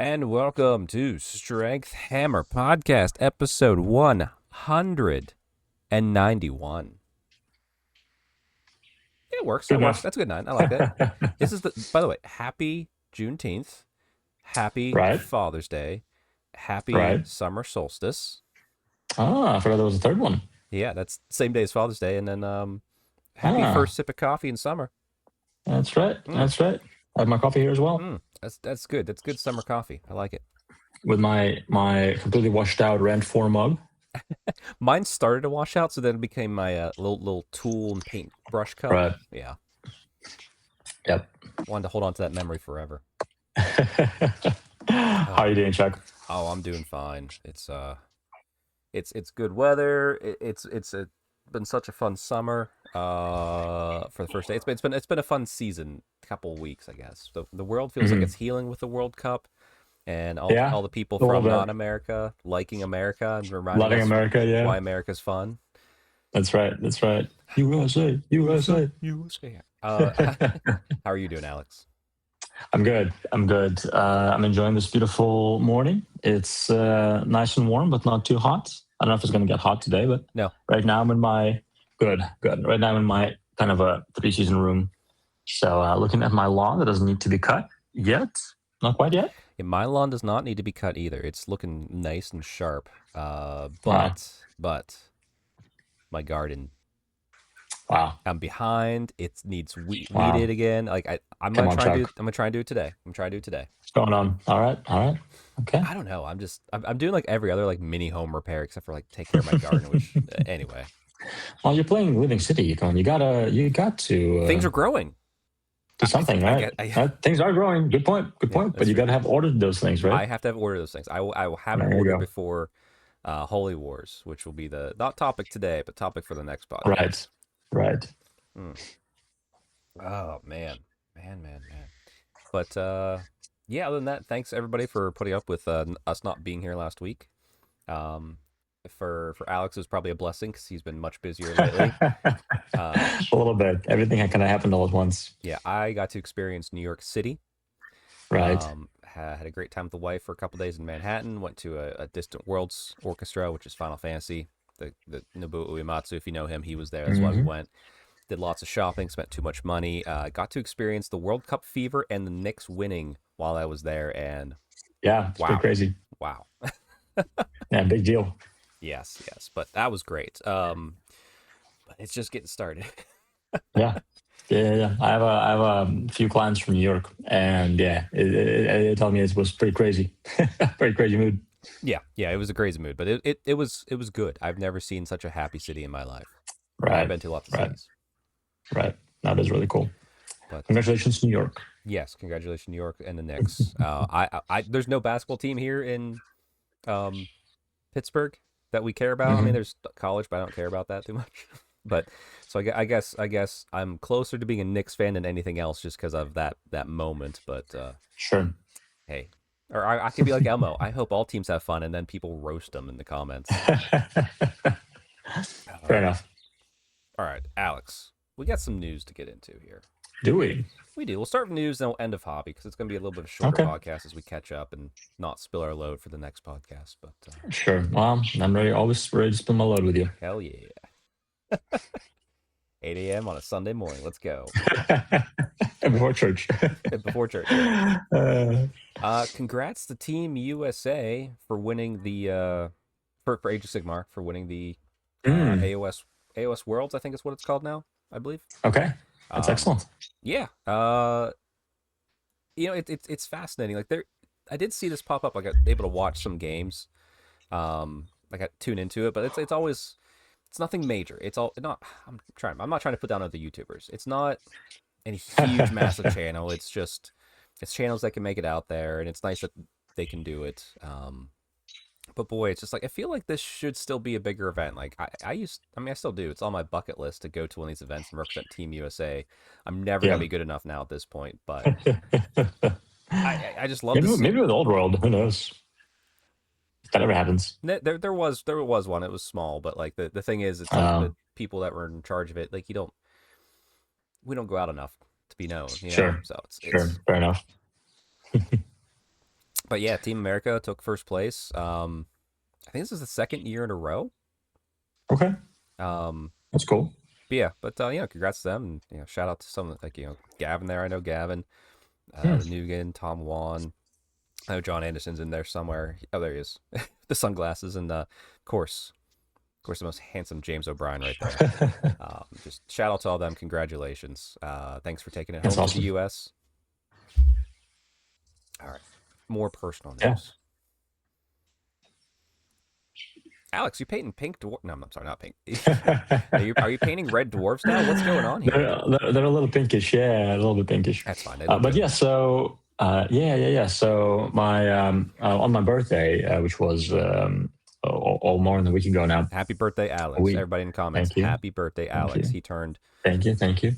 And welcome to Strength Hammer Podcast, episode 191. It works. Good That works. enough. That's a good nine. I like that. This is by the way, happy Juneteenth. Happy Right, Father's Day. Happy right. summer solstice. I forgot there was a third one. Yeah, that's the same day as Father's Day. And then happy Ah, first sip of coffee in summer. that's right. Mm, That's right. I have my coffee here as well that's good. That's good summer coffee. I like it. with my completely washed out Rent 4 mug. Mine started to wash out, so then it became my little tool and paint brush cup. Right. Yeah. Yep. Wanted to hold on to that memory forever. How are you doing, Chuck? Oh, I'm doing fine. It's good weather. Been such a fun summer. For the first day, it's been a fun season. Couple weeks, I guess. The world feels like Hmm. it's healing with the World Cup, and Yeah, all the people a little from bit. non America liking America and reminding Loving us America, yeah. why America's fun. That's right. That's right. USA, USA. USA. How are you doing, Alex? I'm good. I'm good. I'm enjoying this beautiful morning. It's nice and warm, but not too hot. I don't know if it's going to get hot today, but No. right now I'm in my good. Right now I'm in my kind of a three-season room. So looking at my lawn that doesn't need to be cut yet. Not quite yet. Yeah, my lawn does not need to be cut either. It's looking nice and sharp. Wow. But my garden, Wow. I'm behind. It needs Wow. weeded again. Like I'm Come gonna on, try and do. Chuck. I'm gonna try and do it today. I'm trying to do it today. What's going on? All right. All right. Okay. I don't know. I'm doing like every other like mini home repair except for like take care of my garden. Which anyway, Well, you're playing Living City, Yukon. You got to things are growing. do something, right? I Things are growing. Good point. Good yeah, point. But that's you true. got to have ordered those things, right? I have to have ordered those things. I will have it There you ordered go. before Holy Wars, which will be the not topic today, but topic for the next podcast. Right. Right. Hmm. Oh man. But yeah, other than that, thanks everybody for putting up with us not being here last week. Um, for Alex, it was probably a blessing because he's been much busier lately. A little bit. Everything kind of happened all at once. Yeah, I got to experience New York City. Right. Had a great time with the wife for a couple days in Manhattan. Went to a Distant Worlds orchestra, which is Final Fantasy. The Nobuo Uematsu, if you know him, he was there. That's why we Hmm. went. Did lots of shopping, spent too much money. Got to experience the World Cup fever and the Knicks winning while I was there. And Yeah, it's pretty wow, crazy. wow. Yeah, big deal. Yes. But that was great. But it's just getting started. Yeah. Yeah. I have a few clients from New York, and yeah, it told me it was pretty crazy, pretty crazy mood. Yeah. It was a crazy mood, but it was good. I've never seen such a happy city in my life. And I've Right. been to lots of Right. cities. Right. That is really cool. But Congratulations, New York. yes, congratulations, New York and the Knicks. There's no basketball team here in um, Pittsburgh that we care about. I mean, Hmm. there's college, but I don't care about that too much. But so I guess I'm closer to being a Knicks fan than anything else, just because of that moment. But Sure. hey, or I could be like Elmo. I hope all teams have fun, and then people roast them in the comments. Fair Uh, enough. all right, Alex, we got some news to get into here. Do we? We do. We'll start with news, then we'll end of hobby because it's going to be a little bit of a shorter Okay. podcast as we catch up and not spill our load for the next podcast. But Sure. Well, I'm ready. Always ready to spill my load with you. hell yeah. 8 a.m. on a Sunday morning. Let's go. Before church. Before church. Yeah. Uh, Congrats to Team USA for winning the for Age of Sigmar for winning the mm, AOS Worlds. I think is what it's called now. I believe. okay. That's Um, excellent. yeah. It's fascinating. Like I did see this pop up. I got able to watch some games. I got tuned into it, but it's always it's nothing major. It's all not. I'm not trying to put down other YouTubers. It's not a huge, massive channel. It's channels that can make it out there, and it's nice that they can do it. But boy, it's just like I feel like this should still be a bigger event. Like I mean, I still do. It's on my bucket list to go to one of these events and represent Team USA. I'm never gonna Yeah. be good enough now at this point, but I just love maybe, this. maybe with Old World. Who knows? If that ever happens. There was one. It was small, but like the thing is, it's like the Um, people that were in charge of it. Like we don't go out enough to be known, sure. So Sure. it's Fair enough. But yeah, Team America took first place. I think this is the second year in a row. Okay, Um, that's cool. but yeah, but congrats to them, and shout out to some like Gavin there. I know Gavin, Hmm. Nugan, Tom Wan. I know John Anderson's in there somewhere. Oh, there he is. The sunglasses and of course, the most handsome James O'Brien right there. Just shout out to all them. Congratulations. Thanks for taking it That's home to the awesome. U.S. All right. More personal Yeah. news. Alex, you painting pink dwarf? No, I'm sorry, not pink. Are you painting red dwarves now? What's going on here? They're a little pinkish, yeah, a little bit pinkish. That's fine. They look But good. yeah, so yeah. So my on my birthday, which was all more than a week ago now. Happy birthday, Alex. We Everybody in the comments, Thank you, happy birthday, thank Alex. you, He turned thank you.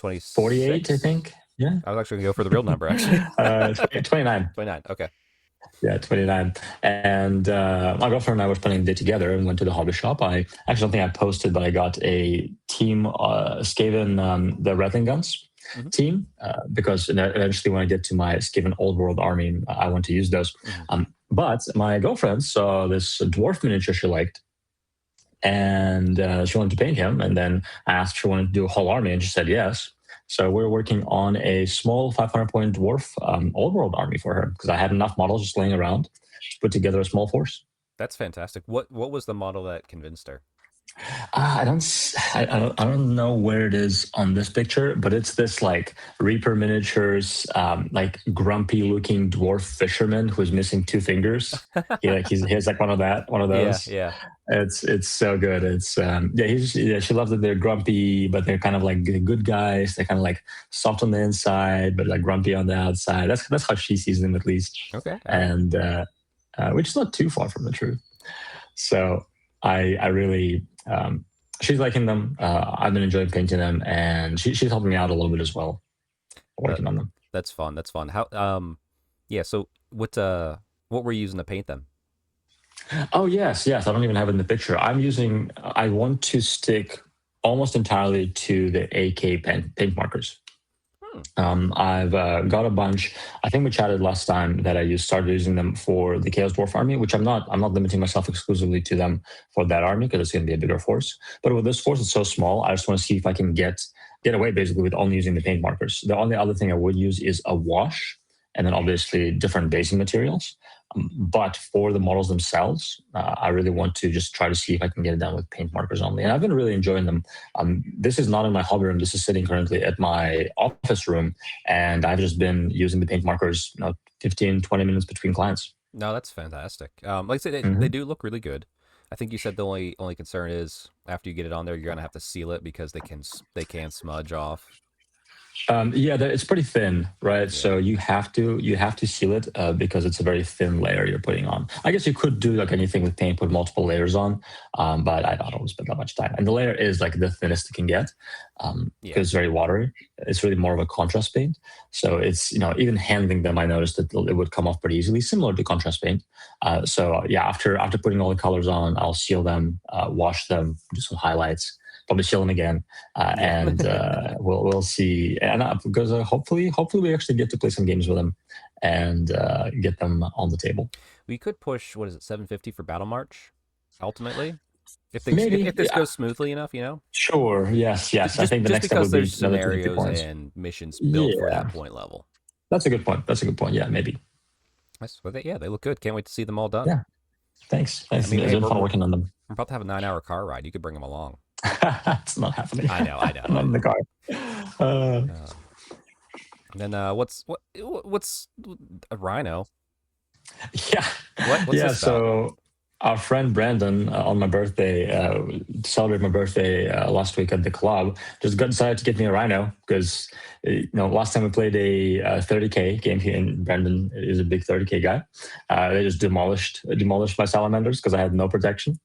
48, I 26. think. Yeah. I was actually going to go for the real number, actually. 29. 29. Okay. Yeah, 29. And my girlfriend and I were spending the day together and went to the hobby shop. I actually don't think I posted, but I got a team, Skaven, the Rattling Guns Mm-hmm. team, because eventually when I get to my Skaven Old World army, I want to use those. Mm-hmm. But my girlfriend saw this dwarf miniature she liked, and she wanted to paint him. And then I asked if she wanted to do a whole army, and she said yes. So we're working on a small 500 point dwarf old world army for her because I had enough models just laying around to put together a small force. That's fantastic. What was the model that convinced her? I don't know where it is on this picture, but it's this like Reaper miniatures, like grumpy looking dwarf fisherman who's missing two fingers. He has like one of those. Yeah. It's so good. It's she loves that they're grumpy, but they're kind of like good guys. They're kind of like soft on the inside, but like grumpy on the outside. That's how she sees them at least. Okay. And which is not too far from the truth. So I really she's liking them. I've been enjoying painting them, and she's helping me out a little bit as well, working on them. That's fun. That's fun. Yeah. So what were you using to paint them? Oh yes. I don't even have it in the picture. I want to stick almost entirely to the AK paint markers. I've got a bunch. I think we chatted last time that started using them for the Chaos Dwarf army, which I'm not limiting myself exclusively to them for that army because it's going to be a bigger force. But with this force, it's so small. I just want to see if I can get away basically with only using the paint markers. The only other thing I would use is a wash, and then obviously different basing materials. But for the models themselves, I really want to just try to see if I can get it done with paint markers only. And I've been really enjoying them. This is not in my hobby room. This is sitting currently at my office room. And I've just been using the paint markers 15, 20 minutes between clients. No, that's fantastic. Like I said, Mm-hmm. they do look really good. I think you said the only concern is after you get it on there, you're gonna have to seal it because they can smudge off. It's pretty thin, right? Yeah. So you have to seal it because it's a very thin layer you're putting on. I guess you could do like anything with paint, put multiple layers on, but I don't spend that much time. And the layer is like the thinnest it can get because it's very watery. It's really more of a contrast paint. So it's even handling them, I noticed that it would come off pretty easily, similar to contrast paint. After putting all the colors on, I'll seal them, wash them, do some highlights. Probably chill them again, and we'll see. And because hopefully we actually get to play some games with them and get them on the table. We could push 750 for Battle March, ultimately, if this goes smoothly enough, Sure. Yes. I think the just next step because would be there's another 50 scenarios points. and missions built for that point level. That's a good point. Yeah, maybe. They look good. Can't wait to see them all done. Yeah. Thanks. It's been fun working on them. I'm about to have a 9-hour car ride. You could bring them along. It's not happening. I know. I'm not in the car. And then what's a rhino? Yeah. What's this about? So our friend Brandon on my birthday, to celebrate my birthday last week at the club, just decided to get me a rhino because last time we played a 30k game here, and Brandon is a big 30k guy. They just demolished my salamanders because I had no protection.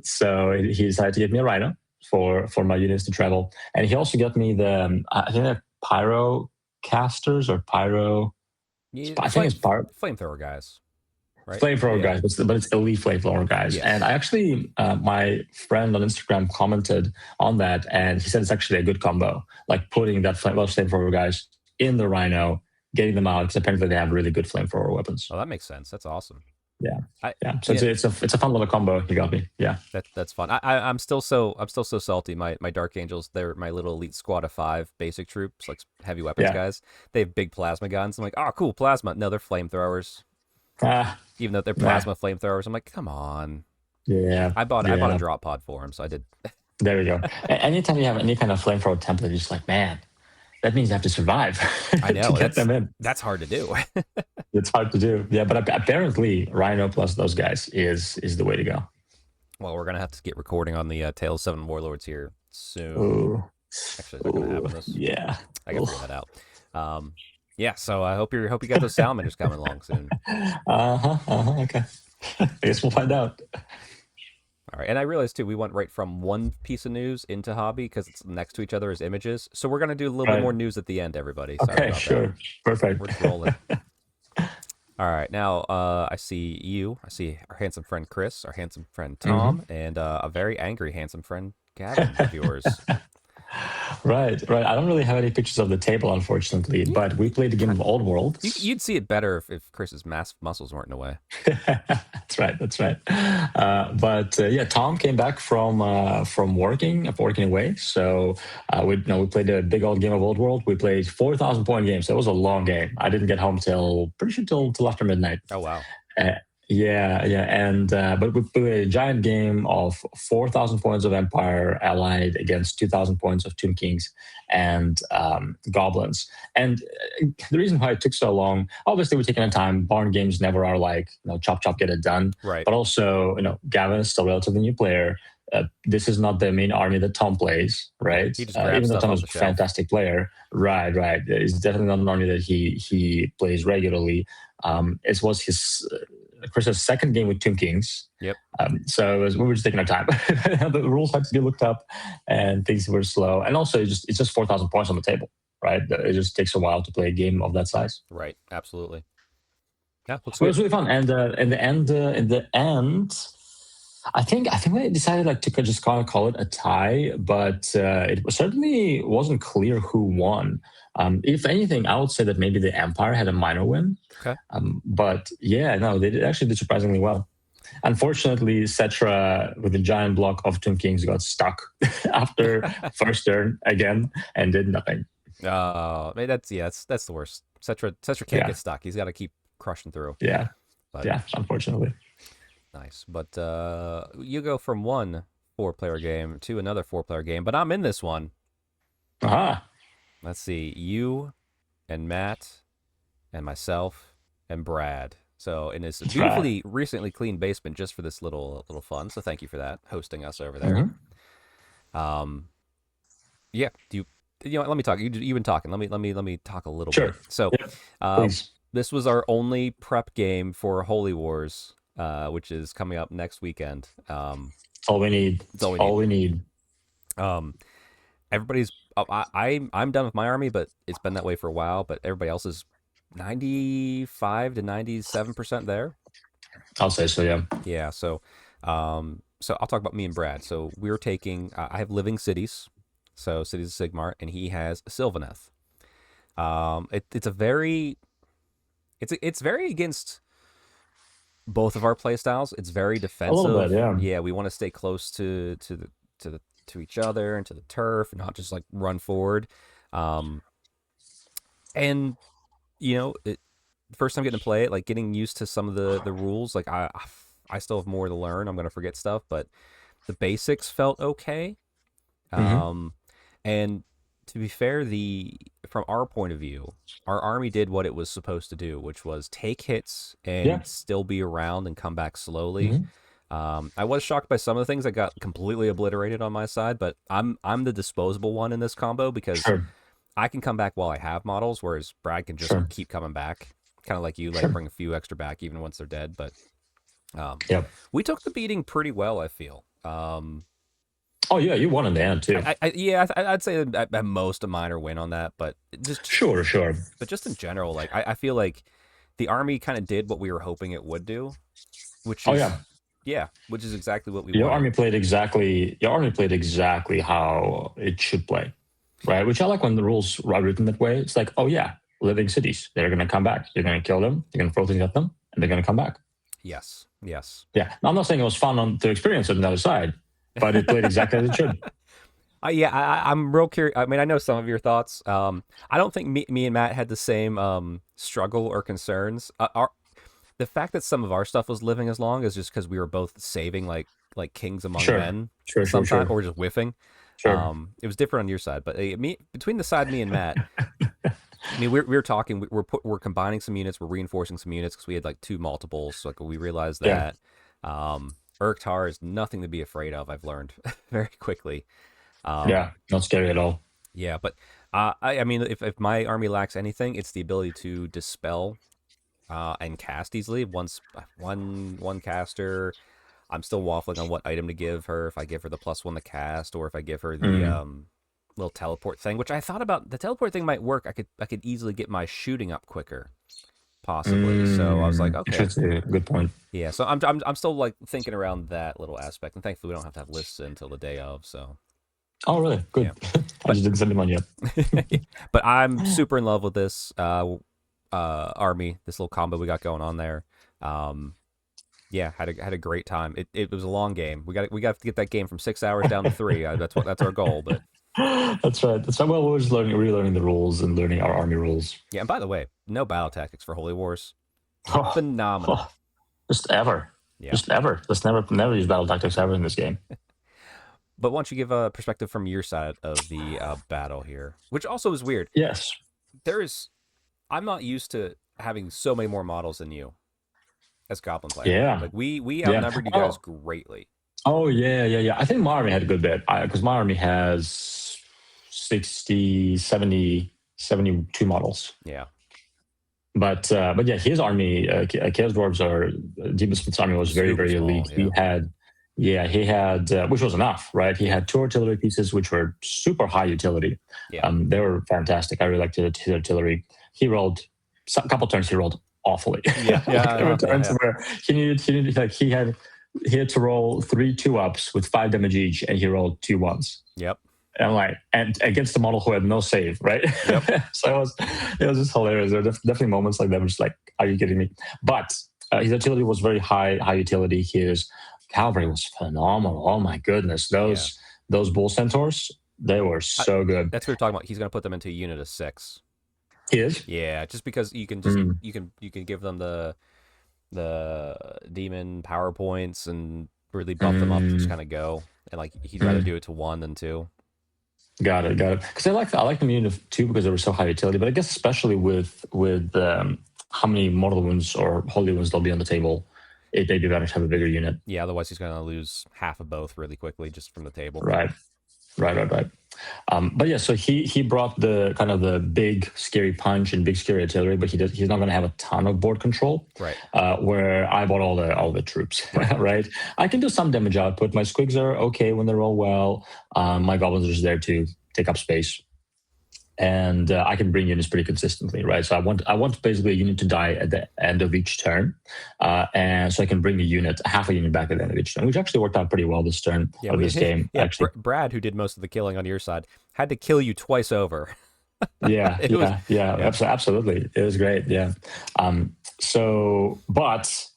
So he decided to get me a rhino for my units to travel, and he also got me the I think they're pyro casters or pyro. I think it's flamethrower guys. Right? Flamethrower guys, but it's elite flamethrower guys. Yes. And I actually, my friend on Instagram commented on that, and he said it's actually a good combo. Like putting those flamethrower guys in the rhino getting them out because apparently they have really good flamethrower weapons. Oh, that makes sense. That's awesome. Yeah, I yeah. So yeah, it's a fun little combo. You got me. Yeah. that's fun. I'm still so salty. My Dark Angels, they're my little elite squad of 5 basic troops, like heavy weapons Yeah. guys. They have big plasma guns. I'm like, oh, cool, plasma. No, they're flamethrowers. Ah, Even though they're nah. plasma flamethrowers, I'm like, come on. Yeah. I bought a Yeah. drop pod for him, so I did. There we go. Anytime you have any kind of flamethrower template, you're just like, man, that means you have to survive I to know get them in. that's hard to do. It's hard to do. Yeah, but apparently Rhino plus those guys is the way to go. Well, we're gonna have to get recording on the Tales 7 Warlords here soon. Ooh. Actually, is that gonna happen this? Yeah. I gotta figure that out. Yeah, so I hope you got those salamanders coming along soon. Okay. I guess we'll find out. All right, and I realized too we went right from one piece of news into hobby because it's next to each other as images. So we're gonna do a little bit more news at the end, everybody. Sorry Okay, about sure. that. Perfect. We're just rolling. All right, now I see you. I see our handsome friend Chris, our handsome friend Tom, and a very angry handsome friend Gavin of yours. Right. I don't really have any pictures of the table, unfortunately, but we played the game of Old World. You'd see it better if Chris's massive muscles weren't in the way. That's right. But yeah, Tom came back from working away. So we played a big old game of Old World. We played 4,000 point games. So it was a long game. I didn't get home till after midnight. Oh wow. Yeah, and but we played a giant game of 4,000 points of Empire allied against 2,000 points of Tomb Kings and Goblins. And the reason why it took so long, obviously, we're taking our time. Barn games never are like chop chop, get it done. Right. But also, Gavin is still a relatively new player. This is not the main army that Tom plays, right? He just grabs even though stuff Tom off is the a shelf. fantastic player, right? It's definitely not an army that he plays regularly. It was Chris's second game with Tomb Kings. Yep. So we were just taking our time. The rules had to be looked up, and things were slow. And also, it's just 4,000 points on the table, right? It just takes a while to play a game of that size. Right. Absolutely. Yeah. So it was really fun. And in the end, I think we decided to just kind of call it a tie, but it certainly wasn't clear who won. If anything, I would say that maybe the Empire had a minor win. Okay. But yeah, no, they actually did surprisingly well. Unfortunately, Cetra with a giant block of Tomb Kings got stuck after first turn again and did nothing. Oh, that's the worst. Cetra can't get stuck. He's got to keep crushing through. Yeah. But, yeah, unfortunately. Nice. But you go from one 4-player game to another 4-player game, but I'm in this one. Aha. Let's see. You and Matt and myself and Brad. So in this beautifully recently cleaned basement just for this little fun. So thank you for that, hosting us over there. Mm-hmm. Yeah. Let me talk. You've been talking. Let me talk a little Sure. bit. So this was our only prep game for Holy Wars, which is coming up next weekend. All we need. It's all we need. Everybody's I'm done with my army, but it's been that way for a while. But everybody else is 95 to 97% there. I'll say so. Yeah. Yeah. So I'll talk about me and Brad. So we're taking. I have Living Cities, so Cities of Sigmar, and he has Sylvaneth. It's very against both of our playstyles. It's very defensive. A little bit, yeah. We want to stay close to each other and to the turf, and not just like run forward. And first time getting to play it, like getting used to some of the rules. Like I still have more to learn. I'm gonna forget stuff, but the basics felt okay. Mm-hmm. And to be fair, from our point of view, our army did what it was supposed to do, which was take hits and still be around and come back slowly. Mm-hmm. I was shocked by some of the things that got completely obliterated on my side, but I'm the disposable one in this combo because I can come back while I have models, whereas Brad can just keep coming back, kind of like you, like bring a few extra back even once they're dead. But we took the beating pretty well, I feel. Oh yeah, you won in the end too. I'd say at most a minor win on that, but just sure. But just in general, like I feel like the army kind of did what we were hoping it would do, which is which is exactly what we wanted. Your army played exactly how it should play, right? Which I like when the rules are written that way. It's like, oh yeah, living cities. They're going to come back. You're going to kill them. You're going to throw things at them, and they're going to come back. Yes. Yes. Yeah. Now, I'm not saying it was fun to experience it on the other side, but it played exactly as it should. Yeah, I'm real curious. I mean, I know some of your thoughts. I don't think me and Matt had the same struggle or concerns. The fact that some of our stuff was living as long is just because we were both saving like kings among Sure. men Sure. Sure. sometimes, Sure. or just whiffing. Sure. It was different on your side, but between the side me and Matt, I mean, we were talking. We're combining some units. We're reinforcing some units because we had like two multiples. So like we realized Yeah. that Urktar is nothing to be afraid of. I've learned very quickly. Yeah. Not scary at all. Yeah, but I mean, if my army lacks anything, it's the ability to dispel and cast easily. One caster. I'm still waffling on what item to give her. If I give her the +1 to cast, or if I give her the little teleport thing, which I thought about. The teleport thing might work. I could easily get my shooting up quicker, possibly. So I was like, okay, Good point. yeah. So I'm still like thinking around that little aspect, and thankfully we don't have to have lists until the day of. So Oh, really? Good. yeah. I just didn't send them on yet. But I'm super in love with this army, this little combo we got going on there. Yeah, had a great time. It was a long game. We got to get that game from 6 hours down to 3. That's our goal. But That's right. That's right. Well, we're just relearning the rules and learning our army rules. yeah, and by the way, no battle tactics for Holy Wars. Oh, Phenomenal. just ever. Yeah. Just ever. Let's never use battle tactics ever in this game. But why don't you give a perspective from your side of the battle here, which also is weird. Yes. I'm not used to having so many more models than you as Goblin player. Yeah. Like we outnumbered you guys greatly. Oh, yeah. I think my army had a good bit because my army has 60, 70, 72 models. Yeah. But yeah, his army, Chaos Dwarves or Demon Smith's army was very, very small, elite. yeah. He had, which was enough, right? He had 2 artillery pieces, which were super high utility. Yeah. They were fantastic. I really liked his artillery. He rolled a couple turns. He rolled awfully. Yeah. There were turns where he needed like he had to roll 3 2-ups with 5 damage each, and he rolled 2 1s. Yep. And I'm like, and against the model who had no save, right? Yep. So it was just hilarious. There were definitely moments like that, which like, are you kidding me? But his artillery was very high utility. His cavalry was phenomenal. Oh my goodness, those bull centaurs, they were so good. That's what we're talking about. He's going to put them into a unit of 6. He is? Yeah, just because you can you can give them the demon power points and really buff them up to just kind of go. And like he'd rather do it to 1 than 2. Got it. Because I like the unit of 2 because they were so high utility. But I guess especially with how many mortal wounds or holy wounds there'll be on the table, it may be better to have a bigger unit. Yeah, otherwise he's going to lose half of both really quickly just from the table. Right. But yeah, so he brought the kind of the big scary punch and big scary artillery, but he's not going to have a ton of board control. Right. Where I bought all the troops. Right. I can do some damage output. My squigs are okay when they roll well. My goblins are just there to take up space, and I can bring units pretty consistently. Right. So I want basically a unit to die at the end of each turn, and so I can bring half a unit back at the end of each turn, which actually worked out pretty well this turn of this game. Yeah, actually, Brad, who did most of the killing on your side, had to kill you twice over. Yeah, absolutely. It was great. Yeah. But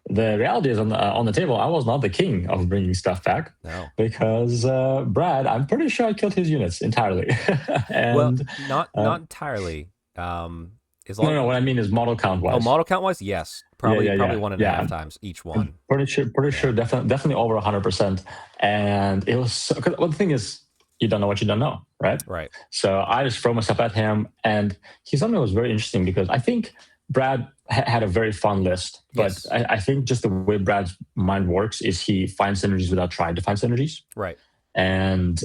the reality is on the table, I was not the king of bringing stuff back. No. Because Brad, I'm pretty sure I killed his units entirely. And not entirely. No, what I mean is model count wise. Oh, model count wise, yes, probably 1.5 times each one. Pretty sure, definitely over 100%. And it was well, the thing is, you don't know what you don't know, right? Right. So I just throw myself at him, and his something was very interesting because I think Brad had a very fun list, but yes. I think just the way Brad's mind works is he finds synergies without trying to find synergies. Right. And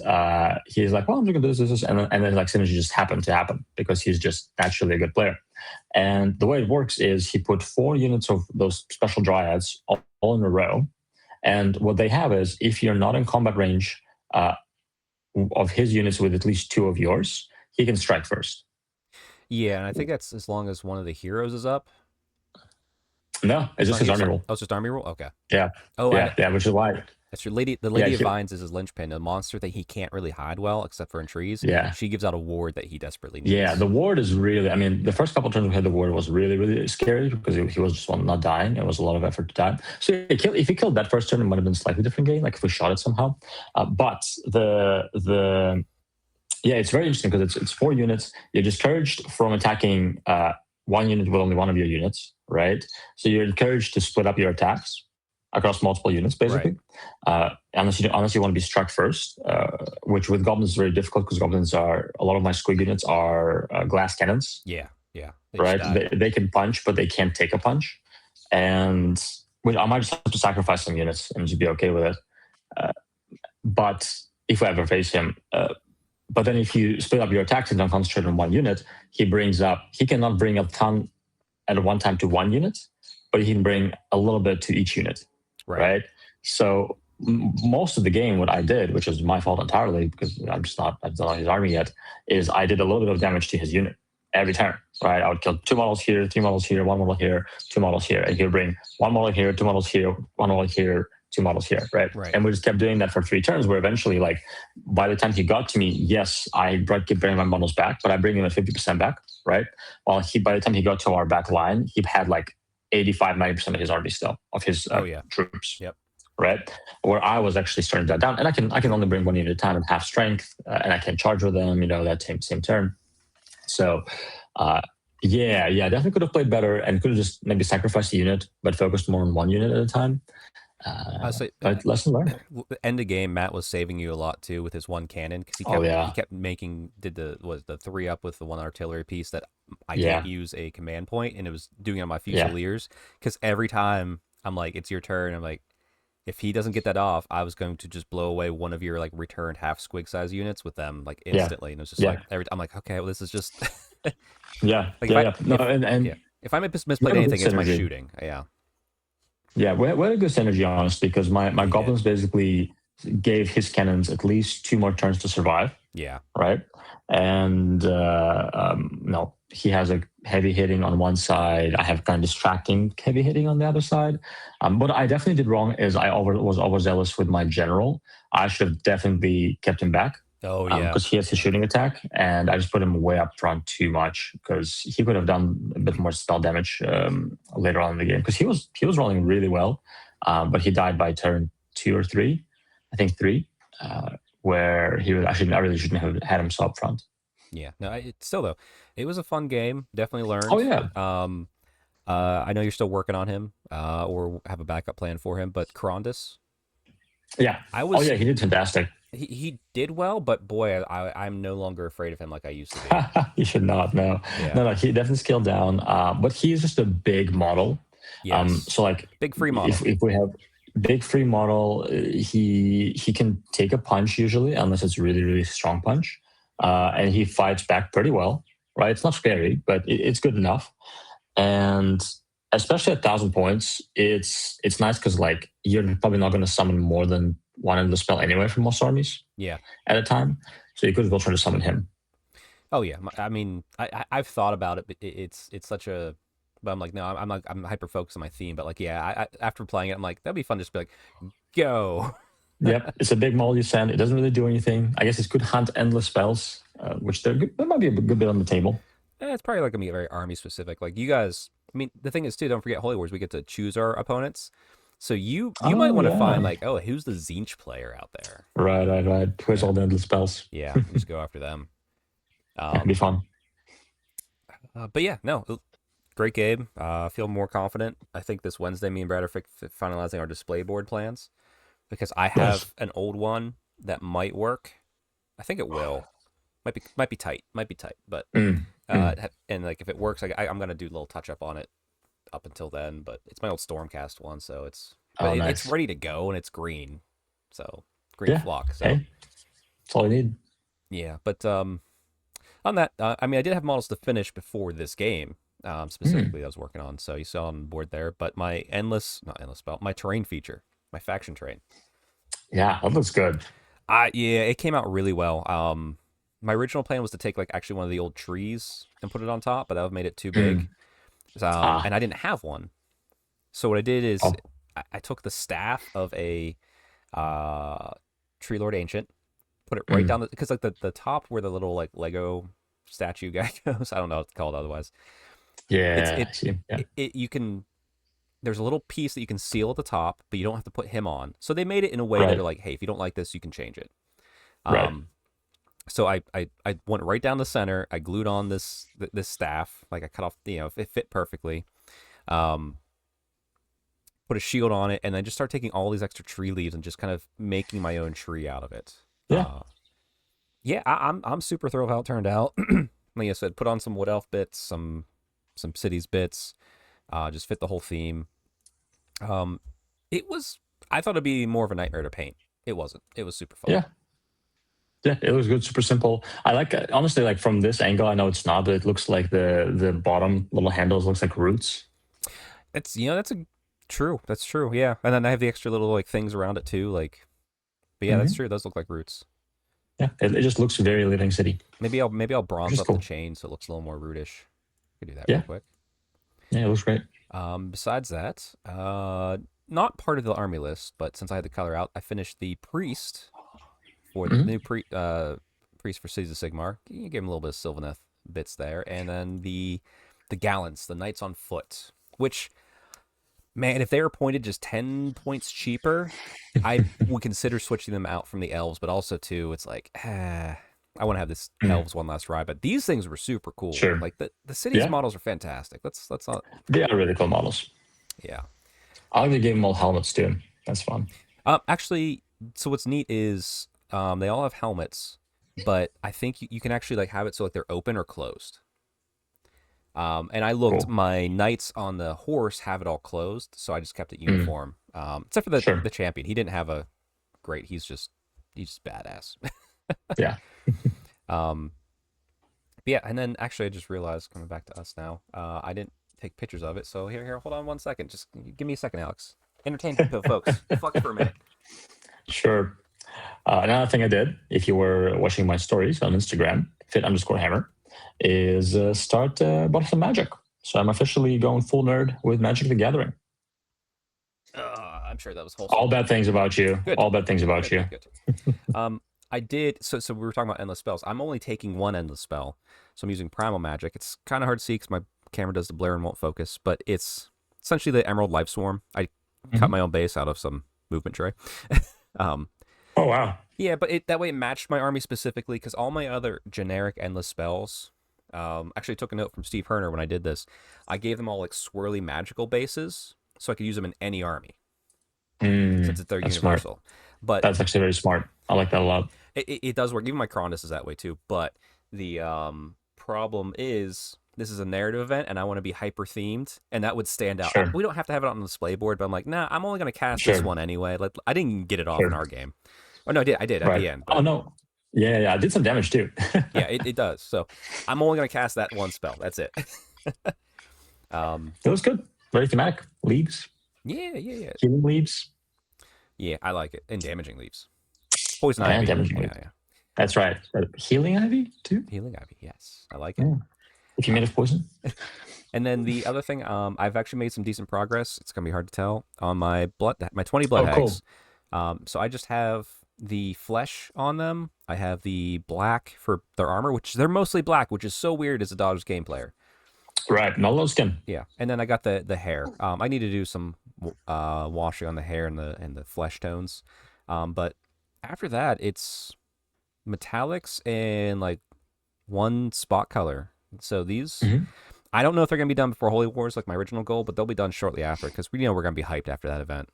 he's like, well, I'm doing this, and then like synergy just happened to happen because he's just naturally a good player. And the way it works is he put 4 units of those special dryads all in a row. And what they have is if you're not in combat range of his units with at least 2 of yours, he can strike first. Yeah, and I think that's as long as one of the heroes is up. No, it's just his army roll. Oh, it's just army roll? Okay. Yeah. Oh, yeah, which is why That's your lady. The Yeah, Lady of Vines is his linchpin, a monster that he can't really hide well, except for in trees. yeah. She gives out a ward that he desperately Yeah, needs. the ward is really. I mean, the Yeah. first couple turns we had the ward was really, really scary because he was just one not dying. It was a lot of effort to die. So if he killed that first turn, it might have been a slightly different game. Like if we shot it somehow. But the yeah, it's very interesting because it's 4 units. You're discouraged from attacking one unit with only one of your units, right? So you're encouraged to split up your attacks across multiple units, Right. basically, unless you want to be struck first, which with goblins is very difficult because goblins are a lot of my squig units are glass cannons, Yeah. Yeah. They just right? die. They can punch, but they can't take a punch, and which I might just have to sacrifice some units and just be okay with it. Uh, but if I ever face him, but then if you split up your attacks and don't concentrate on one unit, he cannot bring a ton at one time to one unit, but he can bring a little bit to each unit, Right. right? So most of the game, what I did, which is my fault entirely because I've done his army yet, is I did a little bit of damage to his unit every turn, right? I would kill 2 models here, 3 models here, 1 model here, 2 models here, and he'll bring 1 model here, 2 models here, 1 model here, 2 models here, right? Right. And we just kept doing that for 3 turns. Where eventually, like by the time he got to me, yes, I keep bringing my models back, but I bring him at 50% back, right? While by the time he got to our back line, he had like 85, 90% of his army still of his troops. Yep. Right, where I was actually starting that down, and I can only bring one unit at a time and half strength, and I can charge with them, that same turn. So, definitely could have played better and could have just maybe sacrificed a unit, but focused more on one unit at a time. I say, But lesson learned. end of game, Matt was saving you a lot too with his one cannon because Oh he yeah, kept did the 3-up with the one artillery piece that I yeah, can't use a command point, and it was doing it on my yeah, Fusiliers because every time I'm like, it's your turn. I'm like, if he doesn't get that off, I was going to just blow away one of your like returned half squig size units with them like yeah, instantly, and it was just yeah, like I'm like, okay, well this is just yeah, like yeah. No, if and yeah, if I we misplayed have a good anything, it's my synergy. shooting. Yeah. Yeah, we had a good synergy, honestly, because my We did. goblins basically gave his cannons at least 2 more turns to survive, Yeah. right? And no, he has a heavy hitting on one side. I have kind of distracting heavy hitting on the other side. What I definitely did wrong is was overzealous with my general. I should have definitely kept him back Oh yeah. because he has his shooting attack, and I just put him way up front too much because he could have done a bit more spell damage later on in the game because he was rolling really well, but he died by turn 2 or 3, I think 3, where he was actually I really shouldn't have had him so up front. Yeah. No, still though, it was a fun game. Definitely Oh learned. yeah, I know you're still working on him, or have a backup plan for him, but Corondus, yeah, I oh was yeah, he did fantastic. he did well, but boy, I'm no longer afraid of him like I used to be. He should not. No, Yeah. no, no. He definitely scaled down. But he's just a big model. Yes. So like, Big free model. if we have big free model, he can take a punch usually, unless it's really really strong punch, and he fights back pretty well. Right? It's not scary, but it's good enough. And especially at 1,000 points, it's nice because like you're probably not going to summon more than one end of the spell anyway from most armies Yeah. at a time. So you could as well try to summon him. Oh yeah. I mean, I've thought about it, but it's such a. But I'm like, no, I'm hyper focused on my theme. But like, yeah, after playing it, I'm like, that'd be fun. Just to be like, go. Yep, it's a big model you send. It doesn't really do anything. I guess it could hunt endless spells, which there might be a good bit on the table. It's probably like gonna be very army specific. Like you guys, I mean, the thing is too. Don't forget Holy Wars. We get to choose our opponents. So you might Oh want to find yeah, like, oh, who's the Zinch player out there? right. Where's Yeah, all the endless spells? yeah. Just go after them. That'd be fun. But yeah, no, great game. I feel more confident. I think this Wednesday, me and Brad are finalizing our display board plans because I Nice. have an old one that might work. I think it will. Might be tight, but Mm, mm. and like if it works, I'm gonna do a little touch up on it up until then. But it's my old Stormcast one, so Oh, it's nice. ready to go and it's green, so green Yeah. flock. So Hey, that's all you need. yeah, but on that, I mean, I did have models to finish before this game. Mm. Specifically, I was working on, so you saw on board there. But my not endless spell, my terrain feature, my faction terrain. Yeah, that looks good. Yeah, it came out really well. My original plan was to take like actually one of the old trees and put it on top, but that would have made it too big. Mm. Ah. And I didn't have one, so what I did is Oh. I took the staff of a uh, Tree Lord Ancient. Put it right Mm. down because like the top where the little like Lego statue guy goes. I don't know what it's called otherwise. It's Yeah, I see. Yeah. you can there's a little piece that you can seal at the top, but you don't have to put him on. So they made it in a way that Right. are like, hey, if you don't like this, you can change it. Right. Um, so I went right down the center. I glued on this staff, like I cut off, it fit perfectly. Um, put a shield on it, and then just start taking all these extra tree leaves and just kind of making my own tree out of it. Yeah. Yeah, I'm super thrilled how it turned out. Like I said, put on some wood elf bits, some cities bits, just fit the whole theme. Um, it was I thought it'd be more of a nightmare to paint. It wasn't. It was super fun. Yeah. Yeah, it looks good, super simple. I like honestly like from this angle. I know it's not, but it looks like the bottom little handles looks like roots. It's that's a true. That's true. Yeah, and then I have the extra little like things around it too. Like, but yeah, that's Hmm. true. It does look like roots. Yeah, it just looks very Living City, Maybe I'll which bronze is up the cool. chain so it looks a little more rootish. Could do that real Yeah, quick. yeah, it looks great. Besides that, not part of the army list, but since I had the color out, I finished the priest for the Hmm. new priest for Cities of Sigmar. You give him a little bit of Sylvaneth bits there, and then the gallants, the knights on foot, which man, if they were pointed just 10 points cheaper, I would consider switching them out from the elves. But also too, it's like I want to have this Mm. elves one last ride. But these things were super cool. Sure. Like the cities Yeah, models are fantastic. Let's not they are really cool models. yeah. I like the game all helmets too. That's fun. Actually, so what's neat is they all have helmets, but I think you can actually like have it so like they're open or closed. And I looked, Cool. my knights on the horse have it all closed, so I just kept it Mm. uniform. Except for the Sure. champion, he didn't have a great. He's just badass. Yeah. um, but yeah, and then actually I just realized coming back to us now, I didn't take pictures of it. So here, hold on one second. Just give me a second, Alex. Entertain the folks. Fuck for a minute. Sure. Another thing I did, if you were watching my stories on Instagram, fit_hammer, is start bought some magic. So I'm officially going full nerd with Magic the Gathering. I'm sure that was wholesome. All bad things about you. Good, All bad things about good, you. good, good. I did so we were talking about endless spells. I'm only taking one endless spell, so I'm using primal magic. It's kind of hard to see because my camera does the blur and won't focus, but it's essentially the Emerald Life Swarm. I cut Mhm. my own base out of some movement tray. um, Oh, wow. yeah, but that way it matched my army specifically because all my other generic endless spells. Actually, took a note from Steve Herner when I did this. I gave them all like swirly magical bases, so I could use them in any army since they're That's smart. universal. But That's actually very smart. I like that a lot. it does work. Even my Cronus is that way too. But the problem is this is a narrative event, and I want to be hyper themed, and that would stand out. Sure. We don't have to have it on the display board, but I'm like, nah, I'm only gonna cast this Sure. one anyway. Like, I didn't get it off in Sure. our game. Oh no, I did at Right. the end. Oh, But no. Yeah, yeah. I did some damage too. yeah, it does. So I'm only gonna cast that one spell. That's it. It was good. Very thematic. Leaves, Yeah. healing leaves, Yeah, I like it. And damaging leaves. Poison and ivy. damaging Yeah, leaves. yeah. That's right. Healing ivy too. Healing ivy. Yes, I like it. Yeah. If you Uh, made of poison. and then the other thing, I've actually made some decent progress. It's gonna be hard to tell on my 20 blood Oh, hags. cool. So I just have the flesh on them. I have the black for their armor, which they're mostly black, which is so weird as a Dodgers game player. Right. Mellow skin. Yeah, and then I got the hair. I need to do some washing on the hair and the flesh tones. But after that, it's metallics and like one spot color. So these, Mhm. I don't know if they're gonna be done before Holy Wars, like my original goal, but they'll be done shortly after because we know we're gonna be hyped after that event.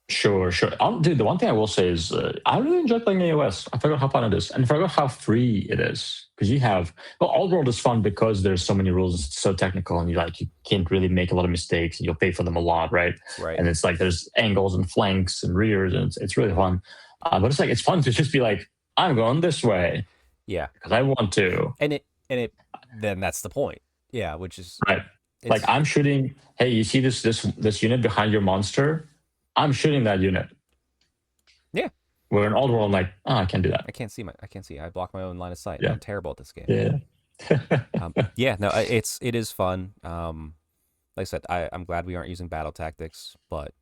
Sure, sure. Dude, the one thing I will say is I really enjoy playing AOS. I forgot how fun it is. And I forgot how free it is. Because well, Old World is fun because there's so many rules. It's so technical and you can't really make a lot of mistakes and you'll pay for them a lot, right? Right. And it's like there's angles and flanks and rears and it's really fun. But it's fun to just be like, I'm going this way Yeah. because I want to. And it then that's the point. Yeah, which is Right. Like it's I'm shooting, hey, you see this unit behind your monster? I'm shooting that unit. yeah. Where in Old World, I'm like, oh, I can't do that. I can't see. I block my own line of sight. Yeah. I'm terrible at this game. Yeah. Yeah, no, it is fun. Like I said, I'm glad we aren't using battle tactics, but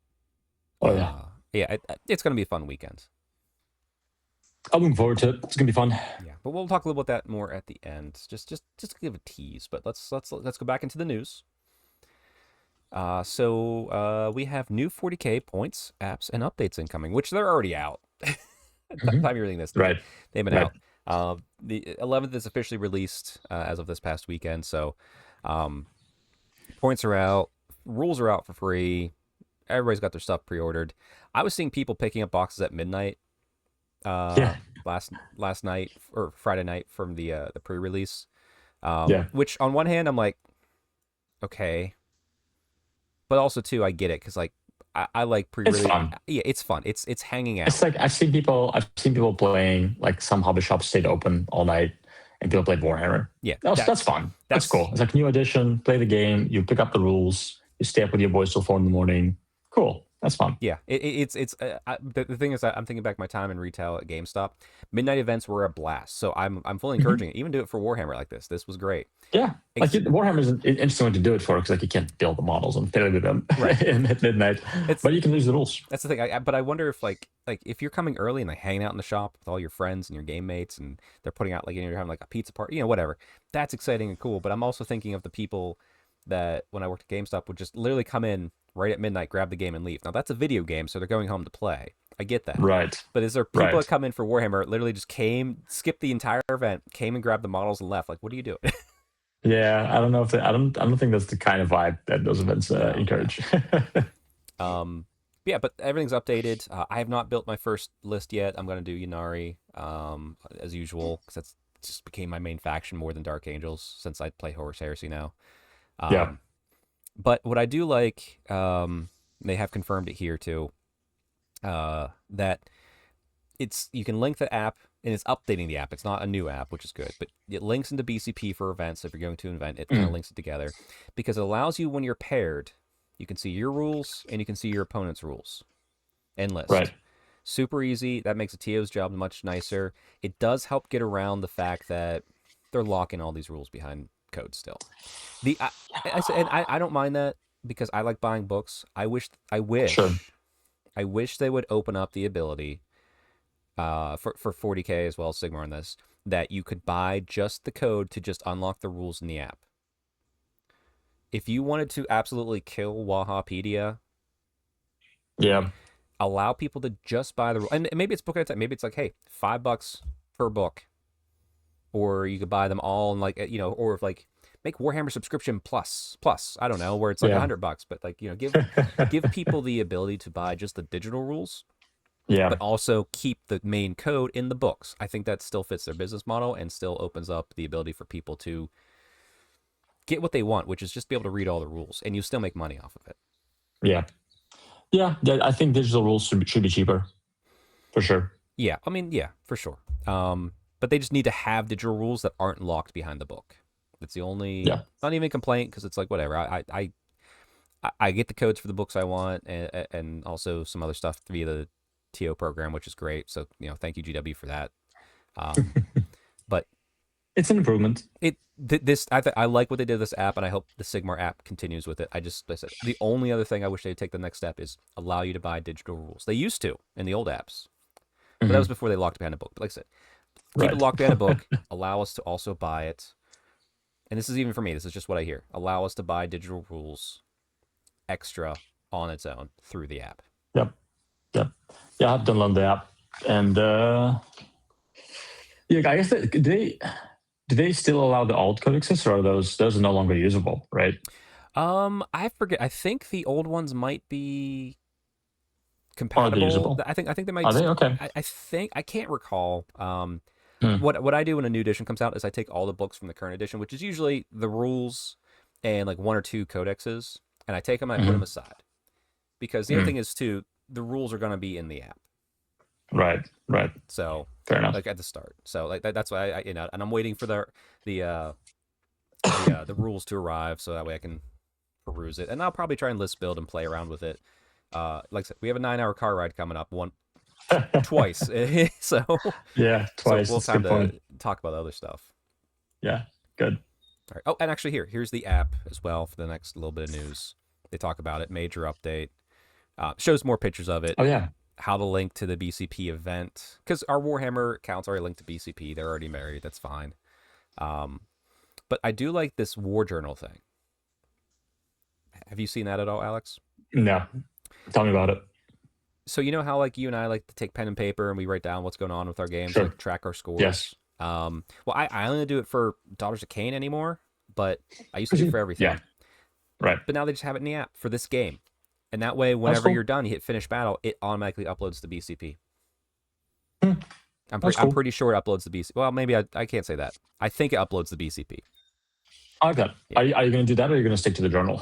Oh yeah. Yeah, it's going to be a fun weekend. I'm looking forward to it. It's gonna be fun. Yeah, but we'll talk a little about that more at the end. Just to give a tease. But let's go back into the news. We have new 40K points, apps, and updates incoming, which they're already out. Time you're reading this, Right. they've been Right. out. The 11th is officially released as of this past weekend. So, um, points are out, rules are out for free. Everybody's got their stuff pre-ordered. I was seeing people picking up boxes at midnight uh, Yeah. last night or Friday night from the pre-release. Yeah. Which on one hand I'm like, okay, but also too I get it because like I like It's pre-release. fun. Yeah, it's fun. It's hanging It's out. like I've seen people playing, like some hobby shops stayed open all night and people played Warhammer. Yeah, That's fun. That's that's cool. It's like new edition, play the game, you pick up the rules, you stay up with your boys till 4 in the morning. Cool. That's fun. yeah. The thing is that I'm thinking back my time in retail at GameStop. Midnight events were a blast, so I'm fully Mhm. encouraging it. Even do it for Warhammer like this. This was great. Yeah. Like Ex- Warhammer is an interesting one to do it for because like you can't build the models and play with them right. at midnight, It's but you can use the rules. That's the thing. But I wonder if like if you're coming early and like hanging out in the shop with all your friends and your game mates and they're putting out like you're having like a pizza party, whatever. That's exciting and cool. But I'm also thinking of the people that when I worked at GameStop would just literally come in right at midnight, grab the game and leave. Now that's a video game, so they're going home to play. I get that. Right. But is there people that Right. come in for Warhammer literally just came, skipped the entire event, came and grabbed the models and left? Like, what are you doing? Yeah. I don't know if I don't think that's the kind of vibe that those events No, no. encourage. Yeah, but everything's updated. I have not built my first list yet. I'm gonna do Yanari, as usual, because that's just became my main faction more than Dark Angels since I play Horus Heresy now. Yeah. Um, but what I do like, they have confirmed it here too, that you can link the app and it's updating the app. It's not a new app, which is good, but it links into BCP for events. So if you're going to an event, it kind of Mm. links it together because it allows you when you're paired, you can see your rules and you can see your opponent's rules and Right. list. Super easy. That makes a TO's job much nicer. It does help get around the fact that they're locking all these rules behind code still. I don't mind that because I like buying books. Sure. I wish they would open up the ability for 40K as well as Sigmar on this, that you could buy just the code to just unlock the rules in the app. If you wanted to absolutely kill Wahapedia, Yeah. allow people to just buy the rule, and maybe it's book at a time. Maybe it's like, hey, $5 per book, or you could buy them all and like or if like make Warhammer subscription plus. I don't know where it's like Yeah. $100, but like give people the ability to buy just the digital rules Yeah. but also keep the main code in the books. I think that still fits their business model and still opens up the ability for people to get what they want, which is just be able to read all the rules, and you still make money off of it. Yeah. Yeah. I think digital rules should be cheaper, for sure. Yeah, I mean, yeah, for sure. But they just need to have digital rules that aren't locked behind the book. That's the only, Yeah. not even a complaint because it's like whatever. I get the codes for the books I want, and also some other stuff via the TO program, which is great. So thank you GW for that. But It's an improvement. I like what they did with this app, and I hope the Sigmar app continues with it. I said the only other thing I wish they'd take the next step is allow you to buy digital rules. They used to in the old apps, but that was before they locked behind a book. But like I said, keep it locked behind a book. Allow us to also buy it, and this is even for me. This is just what I hear. Allow us to buy digital rules extra on its own through the app. Yep. Yep. Yeah, I've downloaded the app, and yeah, I guess do they still allow the alt codexes, or are those are no longer usable, right? I forget. I think the old ones might be Are they compatible. usable? I think they might. Are they? Okay. I think I can't recall. Hmm. What I do when a new edition comes out is I take all the books from the current edition, which is usually the rules and like one or two codexes, and I take them and I put them aside because the other thing is too the rules are going to be in the app. Right. Right. So Fair enough. like at the start. So like that's why and I'm waiting for the rules to arrive so that way I can peruse it, and I'll probably try and list build and play around with it. Like I said, we have a 9-hour car ride coming up twice, so Yeah, twice. we'll That's a have time good point. to talk about other stuff. Yeah, good. All right. Oh, and actually here's the app as well for the next little bit of news. They talk about it, major update. Shows more pictures of it. Oh yeah. how to link to the BCP event, because our Warhammer accounts already linked to BCP. They're already married. That's fine. But I do like this war journal thing. Have you seen that at all, Alex? No, tell me about it. So you know how like you and I like to take pen and paper and we write down what's going on with our games, Sure. like track our Yes. scores. Well, I only do it for Daughters of Cain anymore, but I used to do it for Yeah. everything. Right. But now they just have it in the app for this game, and that way, That's whenever cool. you're done, you hit finish battle, it automatically uploads the BCP. Hmm. That's I'm cool. pretty sure it uploads the BCP. Well, maybe I can't say that. I think it uploads the BCP. I like that. Yeah. Are you going to do that, or are you going to stick to the journal?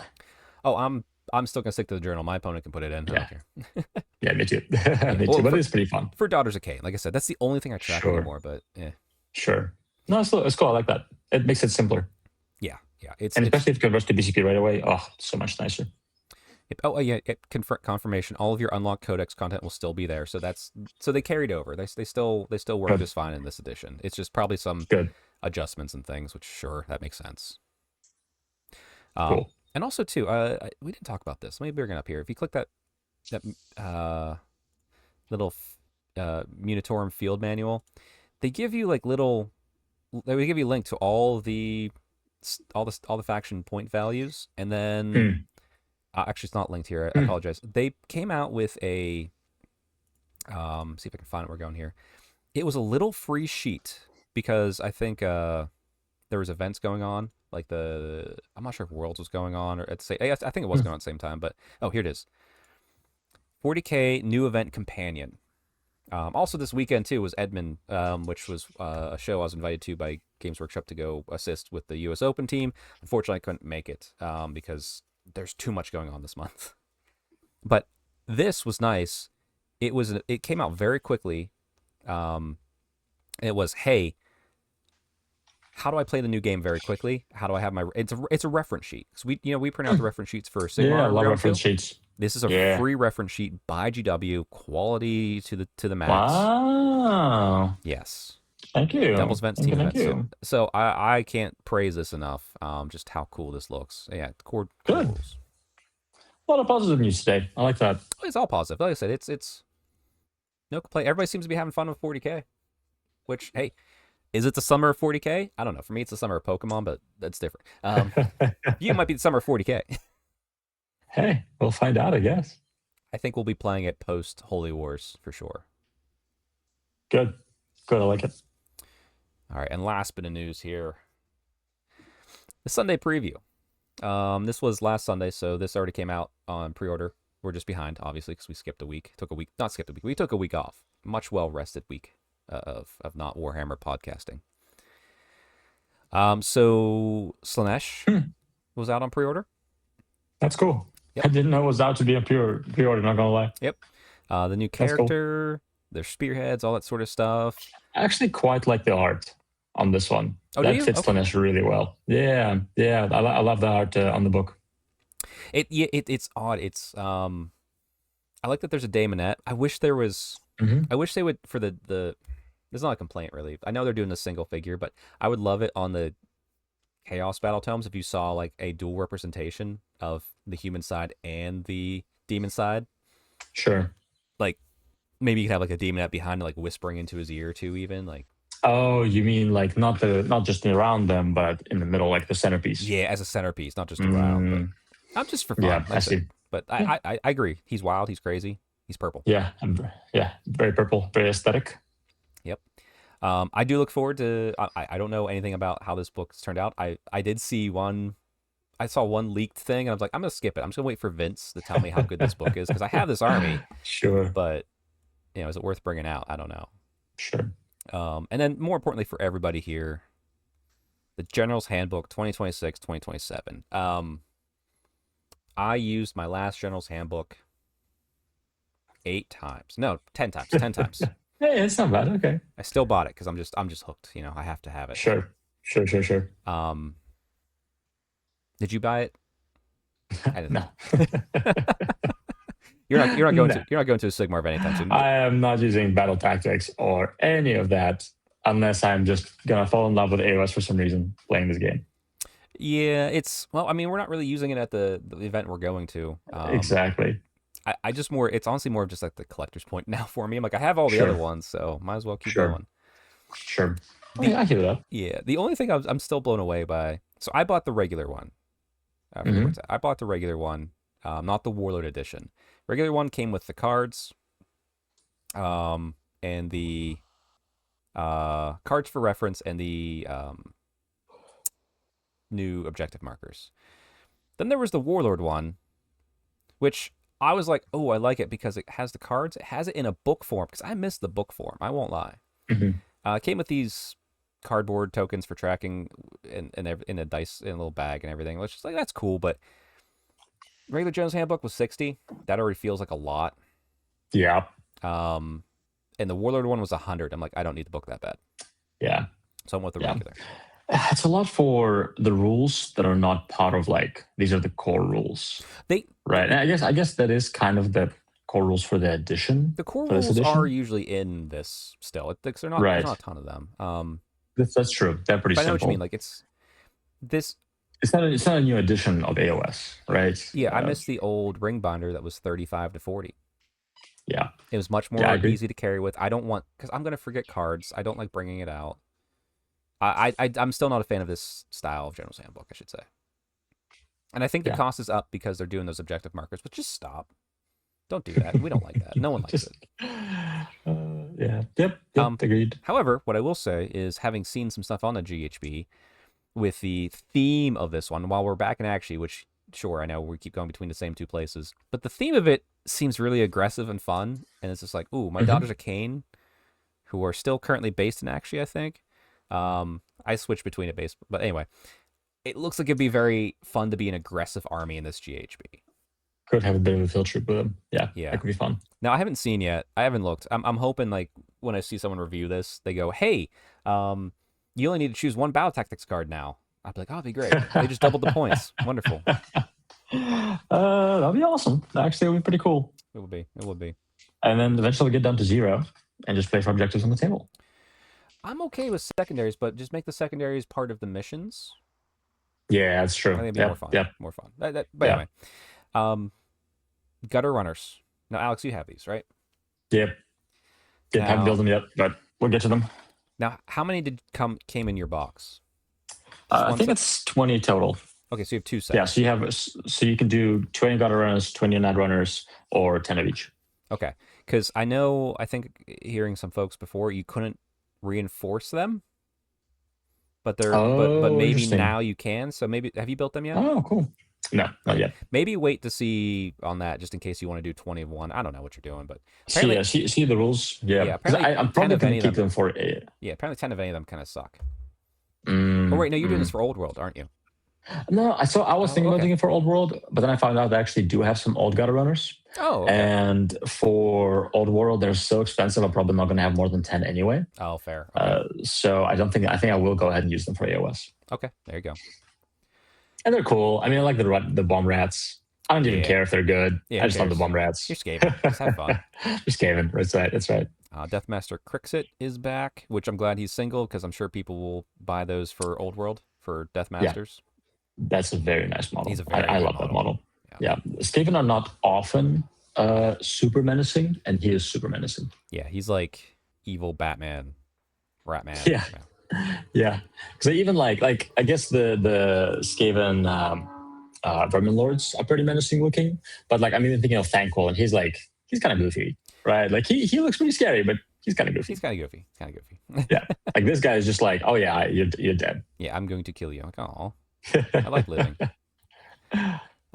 Oh, I'm still gonna stick to the journal. My opponent can put it in. I Yeah. don't care. Yeah, me too. Yeah. Me Well, too. But it's pretty fun. for Daughters of Cain, like I said, that's the only thing I track Sure. anymore. But yeah, Sure. No, it's cool. I like that. It makes it simpler. yeah. And especially if it converts to BCP right away. Oh, so much nicer. Yeah. Confirmation. All of your unlocked codex content will still be there. So they carried over. They still work Good. just fine in this edition. It's just probably some Good. adjustments and things, which sure that makes sense. Cool. And also too, we didn't talk about this. Let me bring it up here. If you click that little Munitorum field manual, they give you like little. They give you a link to all the faction point values, and then actually it's not linked here. I apologize. They came out with a see if I can find it. We're going here. It was a little free sheet because I think there was events going on. Like I'm not sure if Worlds was going on or at the same. I think it was going on at the same time. But here it is. 40K new event companion. Also this weekend too was Edmund, which was a show I was invited to by Games Workshop to go assist with the U.S. Open team. Unfortunately, I couldn't make it because there's too much going on this month. But this was nice. It came out very quickly. It was, hey, how do I play the new game very quickly? How do I have my? It's a reference sheet. So we print out the reference sheets for Sigmar. Yeah, I love reference sheets. This is a free reference sheet by GW, quality to the max. Wow. Yes. Thank you. Doubles events, team Thank events. you. So I can't praise this enough. Just how cool this looks. Yeah, core Good. rules. A lot of positive news today. I like that. It's all positive. Like I said, it's no complaint. Everybody seems to be having fun with 40K. Which, hey, is it the summer of 40K? I don't know. For me, it's the summer of Pokemon, but that's different. You might be the summer of 40K. Hey, we'll find out, I guess. I think we'll be playing it post Holy Wars for sure. Good. I like it. All right, and last bit of news here. The Sunday preview. This was last Sunday, so this already came out on pre-order. We're just behind, obviously, because we skipped a week. Not skipped a week. We took a week off. Much well-rested week of not Warhammer podcasting. So Slanesh was out on pre-order. That's cool. Yep. I didn't know it was out to be a pre-order, not gonna lie. Yep. The new character, their spearheads, all that sort of stuff. I actually quite like the art on this one. Oh, that fits Slanesh really well. Yeah. I love the art on the book. It's odd. It's I like that there's a Daemonette. I wish there was. I wish they would for the. There's not a complaint really. I know they're doing a single figure, but I would love it on the Chaos Battle Tomes if you saw like a dual representation of the human side and the demon side. Sure. Like maybe you could have like a Daemonette behind it, like whispering into his ear too, even like. Oh, you mean like not just around them, but in the middle, like the centerpiece? Yeah, as a centerpiece, not just around. But I'm just for fun. Yeah, I see. But I agree. He's wild. He's crazy. He's purple. Yeah, very purple, very aesthetic. Yep. I do look forward to. I don't know anything about how this book's turned out. I did see one. I saw one leaked thing, and I was like, I'm gonna skip it. I'm just gonna wait for Vince to tell me how good this book is because I have this army. Sure. But is it worth bringing out? I don't know. Sure. And then more importantly for everybody here, the General's Handbook 2026-2027. I used my last General's Handbook 8 times. No, 10 times. 10 times. Hey, it's not bad. Okay. I still bought it because I'm just hooked. I have to have it. Sure. Did you buy it? I didn't. No. You're not going to a Sigmar event anytime soon. I am not using battle tactics or any of that unless I'm just gonna fall in love with AOS for some reason playing this game. Yeah, we're not really using it at the event we're going to. Exactly. I just more. It's honestly more of just like the collector's point now for me. I'm like, I have all the other Sure, ones, so might as well keep sure, going. sure. Oh, The yeah, I hear that. Yeah, the only thing I'm still blown away by. So I bought the regular one. I forget Hmm. what's that. I bought the regular one, not the Warlord edition. Regular one came with the cards, and the cards for reference and the new objective markers. Then there was the Warlord one, which I was like, oh, I like it because it has the cards. It has it in a book form because I missed the book form. I won't lie. Hmm. It came with these cardboard tokens for tracking in a dice in a little bag and everything, which is like that's cool. But regular Jones Handbook was 60. That already feels like a lot. Yeah, Um, and the Warlord one was 100. I'm like, I don't need the book that bad, yeah, so I went with the yeah. regular. It's a lot for the rules that are not part of like these are the core rules, They right? And I guess that is kind of the core rules for the edition the core for this rules are edition, usually in this still. They're not. There's not right? a ton of them. That's true. They're pretty But I know what you mean. simple. Like it's this. It's not a new edition of AOS, right? Yeah, I missed the old ring binder that was 35 to 40. Yeah, It was much yeah, I more agree. easy to carry with. I don't want because I'm gonna forget cards. I don't like bringing it out. I'm still not a fan of this style of General's Handbook, I should say. And I think the Yeah, cost is up because they're doing those objective markers. But just stop. Don't do that. We don't like that. No one likes just it. yeah, yep, Um, agreed. However, what I will say is having seen some stuff on the GHB with the theme of this one, while we're back in Actually, which sure I know we keep going between the same two places, but the theme of it seems really aggressive and fun, and it's just like, ooh, my Hmm. daughters are Kane, who are still currently based in Actually, I think. I switched between it based, but anyway, it looks like it'd be very fun to be an aggressive army in this GHB. Could have a bit of a field trip with them. Yeah, that Yeah. could be fun. Now I haven't seen yet. I haven't looked. I'm hoping like when I see someone review this, they go, "Hey, you only need to choose one battle tactics card now." I'd be like, "Oh, that'd be great. They just doubled the points. Wonderful. That'd be awesome. Actually, it would be pretty cool. It would be. It would be." And then eventually we get down to 0 and just play for objectives on the table. I'm okay with secondaries, but just make the secondaries part of the missions. Yeah, that's I true. think it'd be more Yep, fun. yep, More fun. But yeah, anyway, um, gutter runners. Now, Alex, you have these, right? yep. Yep, haven't built Now, them yet, but we'll get to them. how many came in your box? Just I one think set. it's 20 total. Okay, so you have two Yeah, so sets. you can do 20 gutter runners, 20 net runners, or 10 of each. Okay, because I think hearing some folks before, you couldn't reinforce them, but Oh, maybe interesting. now you can. So maybe have you built them yet? Oh, cool. No, not Okay, yet. maybe wait to see on that just in case you want to do 20 of one. I don't know what you're doing, but See, apparently, see the rules. Yeah, yeah, because apparently I'm 10 probably of going any to of keep them. them for a. Yeah, apparently 10 of any of them kind of suck. Oh Mm, wait, no, you're doing this mm. for Old World, aren't you? No, I was Oh, thinking about okay. doing it for Old World, but then I found out they actually do have some old gutter runners. Oh, okay. And for Old World, they're so expensive. I'm probably not going to have more than 10 anyway. Oh, fair. Okay. So I don't think I think I will go ahead and use them for AOS. Okay. There you go. And they're cool. I mean, I like the bomb rats. I don't even Yeah. care if they're good. Yeah. I Who just love the cares? bomb rats. You're scaven. Just have fun. Just kidding. That's right. That's right. Deathmaster Crixit is back, which I'm glad he's single because I'm sure people will buy those for Old World for Yeah, Deathmasters. that's a very nice He's model. a very I good love that model. model. Yeah. Yeah, Skaven are not often super menacing, and he is super menacing. Yeah. He's like evil Batman, Ratman. Yeah, yeah. Because even like I guess the Skaven Vermin Lords are pretty menacing looking, but like I'm even thinking of Thankful, and he's kind of goofy, right? Like he looks pretty scary, but he's kind of goofy. He's kind of goofy. Kind of goofy. Yeah, like this guy is just like, oh yeah, you're dead. Yeah. I'm going to kill you. I'm like, oh, I like living.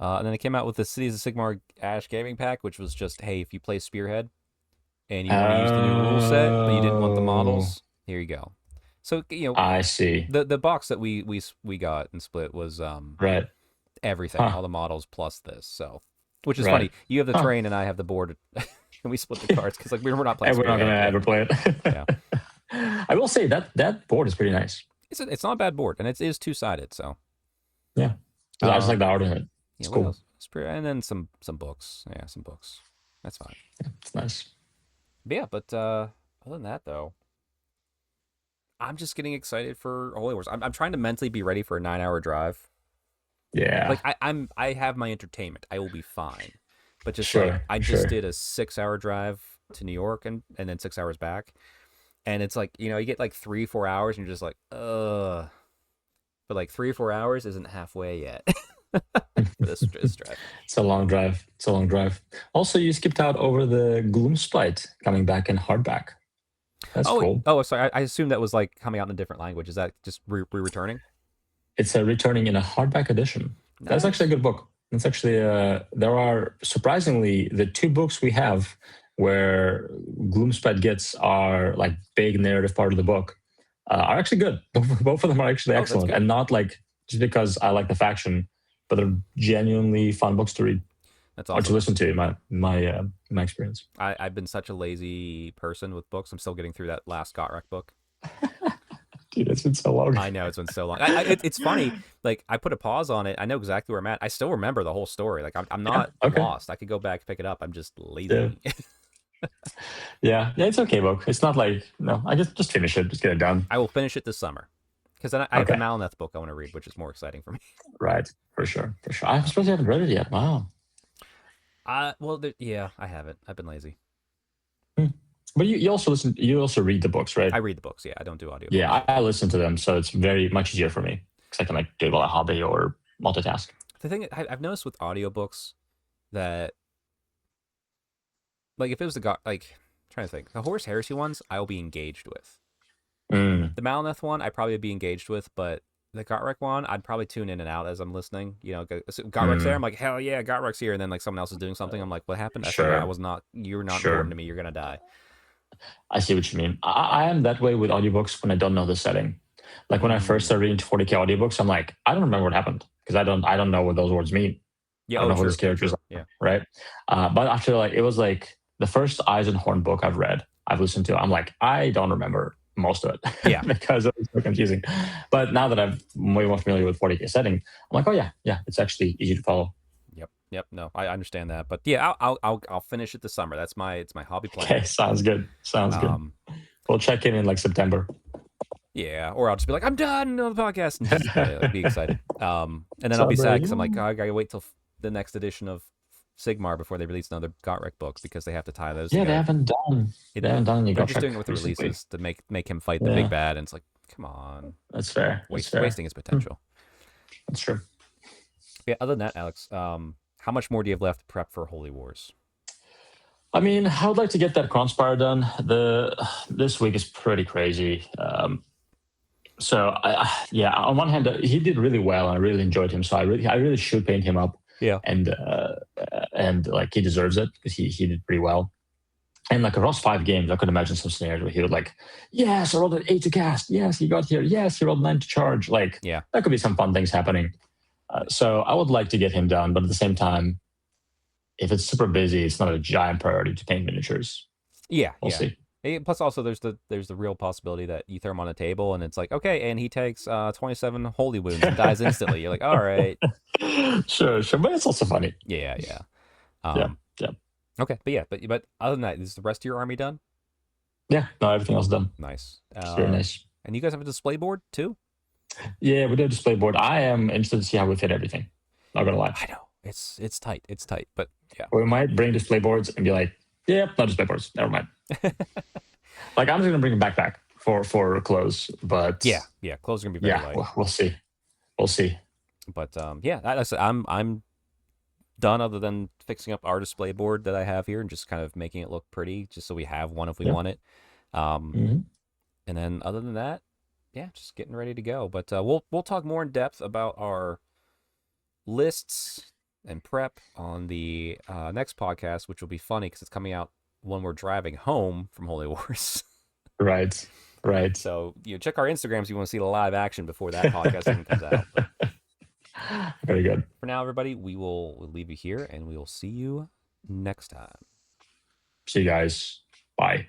And then it came out with the Cities of Sigmar Ash Gaming Pack, which was just, hey, if you play Spearhead and you want to use the new rule set, but you didn't want the Oh, models, here you go. So I see. the box that we got and split was Right. everything, Huh. all the models plus this. So, which is Right. funny. You have the Huh. train and I have the board, and we split the cards because like we're not playing And we're not gonna Spearhead. ever play it. Yeah, I will say that board is pretty nice. it's not a bad board, and it is 2-sided. So, Yeah. I just like the art in it. yeah, It's what cool. else? And then some books. Yeah, some books. That's fine. It's nice. But yeah, but other than that though, I'm just getting excited for Holy Wars. I'm trying to mentally be ready for a 9-hour drive. Yeah. Like I have my entertainment. I will be fine. But just like Sure, I just sure. did a 6 hour drive to New York and then 6 hours back, and it's like you get like 3 4 hours and you're just like but like 3 or 4 hours isn't halfway yet for this drive. It's a long drive. It's a long drive. Also, you skipped out over the Gloomspite coming back in hardback. That's Oh cool. oh sorry, I assumed that was like coming out in a different language. Is that just returning? It's returning in a hardback edition. That's actually a Nice. good book. It's actually there are surprisingly the two books we have where Gloomspite gets our like big narrative part of the book are actually good. Both of them are actually Oh, that's excellent, good. and not like just because I like the faction, but they're genuinely fun books to read That's or to awesome. listen to. In my experience. I've been such a lazy person with books. I'm still getting through that last Gotrek book. Dude, it's been so long. I know it's been so long. It's funny. Like I put a pause on it. I know exactly where I'm at. I still remember the whole story. Like I'm Yeah. not Okay. lost. I could go back pick it up. I'm just Yeah. lazy. Yeah. Yeah. It's okay book. It's not like no. I just finish it. Just get it done. I will finish it this summer because then I have the Okay. Malineth book I want to read, which is more exciting for me. Right. For sure. For sure. I suppose you haven't read it yet. Wow. Well, yeah, I haven't. I've been lazy. Hmm. But you also listen. You also read the books, right? I read the books. Yeah, I don't do Yeah, audiobooks. I listen to them, so it's very much easier for me because I can like do it while I hobby or multitask. The thing I've noticed with audiobooks that like if it was like I'm trying to think the Horus Heresy ones, I'll be engaged with. Mm, The Malineth one, I probably be engaged with, but the Gotrek one, I'd probably tune in and out as I'm listening. Gotrek's there. I'm mm, like, hell yeah, Gotrek's here. And then like someone else is doing something. I'm like, what happened? I forgot. I sure, was not. You're not important sure. to me. You're gonna die. I see what you mean. I am that way with audiobooks when I don't know the setting. Like when I first Mm. started reading 40K audiobooks, I'm like, I don't remember what happened because I don't know what those words mean. Yeah. I don't Oh, know who this true. character is, True. Yeah. right? But after like it was like the first Eisenhorn book I've read, I've listened to. I'm like, I don't remember most of Yeah. it because it was so confusing. But now that I'm way more familiar with 40K setting, I'm like, oh yeah, yeah, it's actually easy to follow. Yep. Yep. No, I understand that. But yeah, I'll finish it this summer. It's my hobby Okay, plan. sounds good. Sounds good. Um. We'll check in like September. Yeah. Or I'll just be like, I'm done on the podcast and just be excited. And then I'll be sad because I'm like, Celebrate. oh, I gotta wait till the next edition of Sigmar before they release another Gotrek book because they have to tie those Yeah, they together. haven't done. They haven't done any They're just Gotrek doing it with the recently. releases to make him fight the big Yeah, bad, and it's like, come on, that's fair. That's fair. wasting his Hmm, potential. that's true. Yeah. Other than that, Alex, how much more do you have left to prep for Holy Wars? I mean, I would like to get that Cronspire done. This week is pretty crazy. So yeah, on one hand, he did really well, and I really enjoyed him. So I really should paint him up, Yeah. and like he deserves it because he did pretty well. And like across 5 games, I could imagine some scenarios where he would like, yes, I rolled an 8 to cast. Yes, he got here. Yes, he rolled 9 to charge. Like Yeah. that could be some fun things happening. So I would like to get him done, but at the same time, if it's super busy, it's not a giant priority to paint miniatures. Yeah. We'll Yeah. see. Plus, also there's the real possibility that you throw him on a table and it's like, okay, and he takes 27 holy wounds and dies instantly. You're like, all right, Sure, sure, but it's also funny. yeah, yeah. Yeah, Um, yeah, okay, but other than that, is the rest of your army done? yeah. No, everything else done. Nice. It's very nice. And you guys have a display board too? Yeah, we do a display board. I am interested to see how we fit everything. Not gonna lie. I know it's tight, but yeah. We might bring display boards and be like, yeah, no display boards. Never mind. Like I'm just gonna bring a backpack for clothes, but yeah. Clothes are gonna be very yeah, light. we'll see. We'll see. But yeah, I'm done other than fixing up our display board that I have here and just kind of making it look pretty, just so we have one if we Yeah. want it. Mhm. And then other than that, yeah, just getting ready to go. But we'll talk more in depth about our lists and prep on the next podcast, which will be funny because it's coming out when we're driving home from Holy Wars. Right. Right. So check our Instagrams if you want to see the live action before that podcast even comes out. But Very good. for now, everybody, we'll leave you here and we will see you next time. See you guys. Bye.